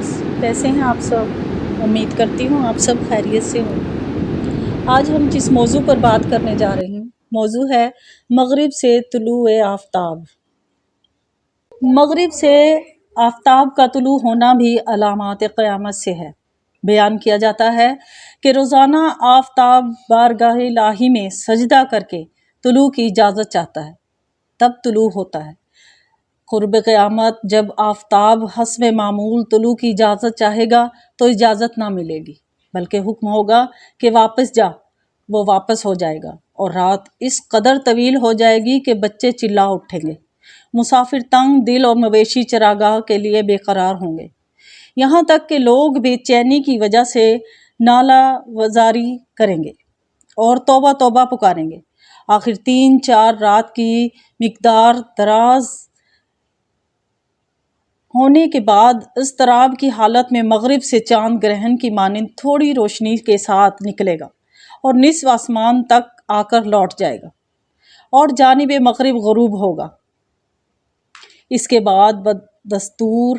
Friends, کیسے ہیں آپ سب؟ امید کرتی ہوں آپ سب خیریت سے ہوں۔ آج ہم جس موضوع پر بات کرنے جا رہے ہیں موضوع ہے مغرب سے طلوع آفتاب۔ مغرب سے آفتاب کا طلوع ہونا بھی علامات قیامت سے ہے۔ بیان کیا جاتا ہے کہ روزانہ آفتاب بارگاہ الہی میں سجدہ کر کے طلوع کی اجازت چاہتا ہے، تب طلوع ہوتا ہے۔ قرب قیامت جب آفتاب حسب معمول طلوع کی اجازت چاہے گا تو اجازت نہ ملے گی، بلکہ حکم ہوگا کہ واپس جا، وہ واپس ہو جائے گا، اور رات اس قدر طویل ہو جائے گی کہ بچے چلا اٹھیں گے، مسافر تنگ دل اور مویشی چراگاہ کے لیے بے قرار ہوں گے، یہاں تک کہ لوگ بے چینی کی وجہ سے نالہ وزاری کریں گے اور توبہ توبہ پکاریں گے۔ آخر 3-4 رات کی مقدار دراز ہونے کے بعد اضطراب کی حالت میں مغرب سے چاند گرہن کی مانند تھوڑی روشنی کے ساتھ نکلے گا اور نصف آسمان تک آ کر لوٹ جائے گا اور جانب مغرب غروب ہوگا۔ اس کے بعد بدستور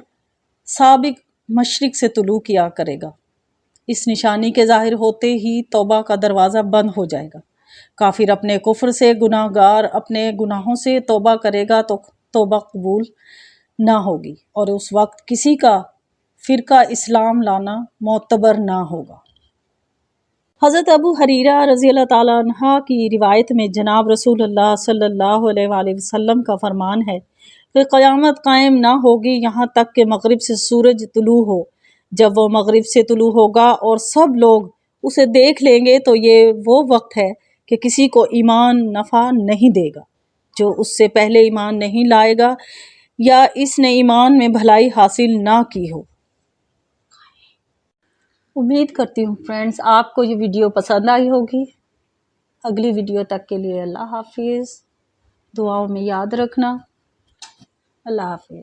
سابق مشرق سے طلوع کیا کرے گا۔ اس نشانی کے ظاہر ہوتے ہی توبہ کا دروازہ بند ہو جائے گا۔ کافر اپنے کفر سے، گناہ گار اپنے گناہوں سے توبہ کرے گا تو توبہ قبول نہ ہوگی، اور اس وقت کسی کا فرقہ اسلام لانا معتبر نہ ہوگا۔ حضرت ابو ہریرہ رضی اللہ تعالیٰ عنہ کی روایت میں جناب رسول اللہ صلی اللہ علیہ وآلہ وسلم کا فرمان ہے کہ قیامت قائم نہ ہوگی یہاں تک کہ مغرب سے سورج طلوع ہو۔ جب وہ مغرب سے طلوع ہوگا اور سب لوگ اسے دیکھ لیں گے تو یہ وہ وقت ہے کہ کسی کو ایمان نفع نہیں دے گا جو اس سے پہلے ایمان نہیں لائے گا یا اس نے ایمان میں بھلائی حاصل نہ کی ہو۔ امید کرتی ہوں فرینڈز آپ کو یہ ویڈیو پسند آئی ہوگی۔ اگلی ویڈیو تک کے لیے اللہ حافظ، دعاؤں میں یاد رکھنا۔ اللہ حافظ۔